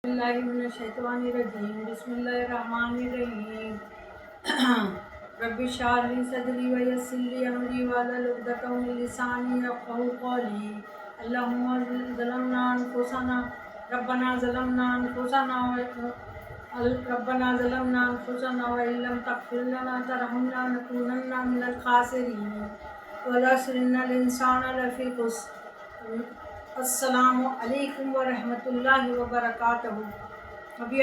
बिस्मिल्लाहिर्रहमानिर्रहीम बिस्मिल्लाहिर्रहमानिर्रहीम रब्बि इश्रह ली सदरी व यस्सिर ली अमरी वहलुल उक़दतम मिन लिसानी यफ़क़हू क़ौली अल्लाहुम्मा ज़लमना अनफुसना रब्बना ज़लमना व इल्लम तग़फ़िर लना तरहमना लनकूनन्ना मिनल ख़ासिरीन वल अस्र इन्नल इंसाना लफ़ी ख़ुस्र। अस्सलामु अलैकुम व रहमतुल्लाहि व बरकातहू। अभी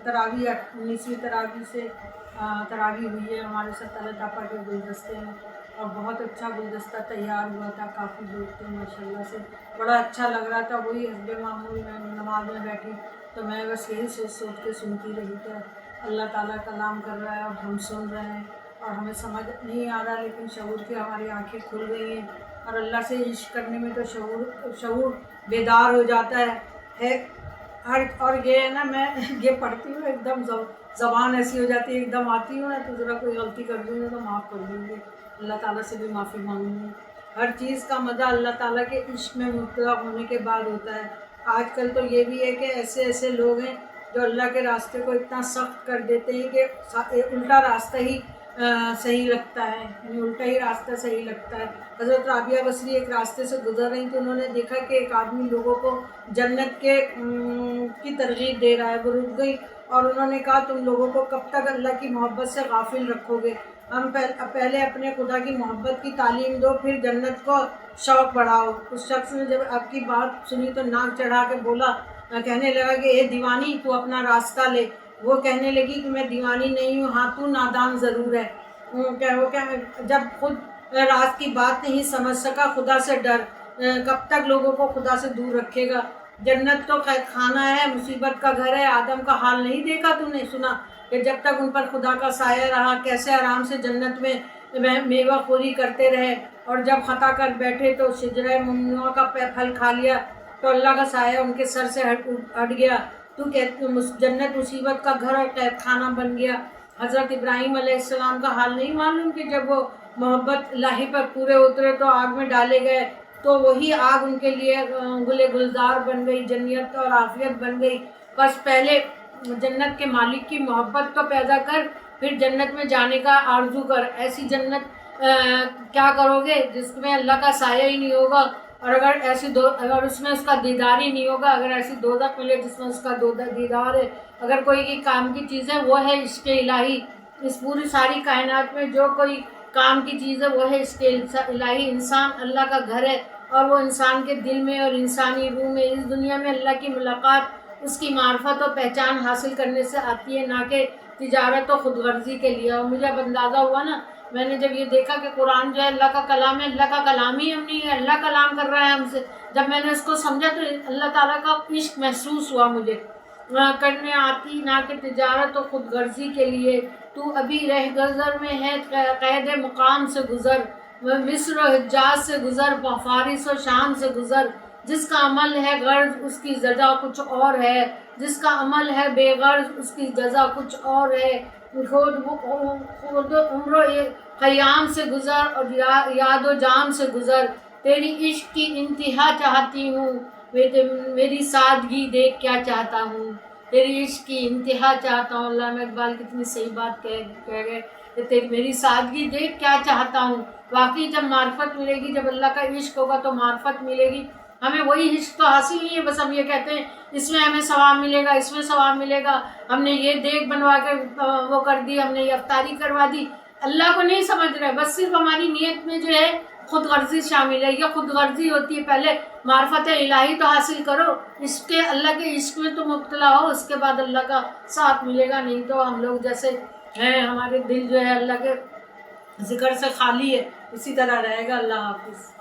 तरावी 19वीं तरावी से तरावी हुई है हमारे साथ अल्लाह ताला के गुलदस्ते में, और बहुत अच्छा गुलदस्ता तैयार हुआ था। काफ़ी लोग थे माशाल्लाह से, बड़ा अच्छा लग रहा था। वही हस्बे मामूल में नमाज में बैठी तो मैं बस यही सोच के सुनती रही कि अल्लाह ताला कलाम कर रहा है और हम सुन रहे हैं और हमें समझ नहीं आ रहा, लेकिन शऊर की हमारी आँखें खुल गई हैं। और अल्लाह से इश्क करने में तो शऊर बेदार हो जाता है। और ये है ना, मैं ये पढ़ती हूँ एकदम ज़बान ऐसी हो जाती है, एकदम आती हूँ ना तो ज़रा कोई गलती कर दूँगी तो माफ़ कर दूँगी। अल्लाह ताला से भी माफ़ी मांगूँगी। हर चीज़ का मज़ा अल्लाह ताला के इश्क में मुब्तला होने के बाद होता है। आजकल तो ये भी है कि ऐसे लोग हैं जो अल्लाह के रास्ते को इतना सख्त कर देते हैं कि उल्टा रास्ता ही सही लगता है, यानी उल्टा ही रास्ता सही लगता है। हज़रत राबिया बसरी एक रास्ते से गुजर रही थी, उन्होंने देखा कि एक आदमी लोगों को जन्नत की तरगीब दे रहा है। वो रुक गई और उन्होंने कहा, तुम लोगों को कब तक अल्लाह की मोहब्बत से गाफिल रखोगे? हम पहले अपने खुदा की मोहब्बत की तालीम दो, फिर जन्नत को शौक़ बढ़ाओ। उस शख्स ने जब आपकी बात सुनी तो नाक चढ़ा के बोला, कहने लगा कि ए दीवानी, तू अपना रास्ता ले। वो कहने लगी कि मैं दीवानी नहीं हूँ, हाँ तू नादान ज़रूर है। जब खुद राज की बात नहीं समझ सका, खुदा से डर। कब तक लोगों को खुदा से दूर रखेगा? जन्नत तो कैद खाना है, मुसीबत का घर है। आदम का हाल नहीं देखा तूने? सुना कि जब तक उन पर खुदा का साया रहा कैसे आराम से जन्नत में मेवा खोरी करते रहे, और जब ख़ता कर बैठे तो शजरा ममनुआ का फल खा लिया तो अल्लाह का साया उनके सर से हट गया। तू जन्नत मुसीबत का घर और कैद खाना बन गया। हज़रत इब्राहीम अलैहिस्सलाम का हाल नहीं मालूम कि जब वो मोहब्बत इलाही पर पूरे उतरे तो आग में डाले गए, तो वही आग उनके लिए गुले गुलजार बन गई, जन्नत और आफियत बन गई। बस पहले जन्नत के मालिक की मोहब्बत तो पैदा कर, फिर जन्नत में जाने का आरजू कर। ऐसी जन्नत क्या करोगे जिसमें अल्लाह का साया ही नहीं होगा, और अगर उसमें उसका दीदार ही नहीं होगा। अगर ऐसी दोज़ख मिले जिसमें उसका दीदार है, अगर कोई की काम की चीज़ है वो है इश्क़ इलाही। इस पूरी सारी कायनात में जो कोई काम की चीज़ है वो है इश्क़ इलाही। इंसान अल्लाह का घर है, और वो इंसान के दिल में और इंसानी रूह में। इस दुनिया में अल्लाह की मुलाकात उसकी मार्फत और पहचान हासिल करने से आती है, ना कि तिजारत और ख़ुदगर्ज़ी के लिए। और मुझे अब अंदाज़ा हुआ ना, मैंने जब ये देखा कि कुरान जो है अल्लाह का कलाम है, अल्लाह का कलाम ही हम नहीं है, अल्लाह कलाम कर रहा है हमसे। जब मैंने उसको समझा तो अल्लाह ताला का इश्क महसूस हुआ मुझे। करने आती ना कि तिजारत और ख़ुदगर्ज़ी के लिए। तू अभी रह गज़र में है, क़ैद मुकाम से गुज़र, मिस्र और हिजाज से गुज़र, फारिस और शाम से गुज़र। जिसका अमल है गर्ज उसकी जजा कुछ और है, जिसका अमल है बेगर्ज उसकी जजा कुछ और है। खुद उम्र क़याम से गुज़र और यादो जाम से गुज़र। तेरी इश्क की इंतहा चाहती हूँ, मेरी सादगी देख क्या चाहता हूँ। तेरी इश्क की इंतहा चाहता हूँ। अल्लामा इकबाल कितनी सही बात कह गए कि मेरी सादगी देख क्या चाहता हूँ। वाकई जब मार्फत मिलेगी, जब अल्लाह का इश्क होगा तो मार्फत मिलेगी। हमें वही इश्क तो हासिल नहीं है, बस हम ये कहते हैं इसमें हमें सवाब मिलेगा, इसमें सवाब मिलेगा। हमने ये देग बनवा के वो कर दी, हमने ये अफ्तारी करवा दी। अल्लाह को नहीं समझ रहे, बस सिर्फ हमारी नीयत में जो है खुदगर्जी शामिल है। यह खुदगर्जी होती है। पहले मार्फत इलाही तो हासिल करो, इसके अल्लाह के इश्क में तो मुब्तला हो, उसके बाद अल्लाह का साथ मिलेगा। नहीं तो हम लोग जैसे हैं, हमारे दिल जो है अल्लाह के ज़िक्र से खाली है, इसी तरह रहेगा। अल्लाह हाफिज़।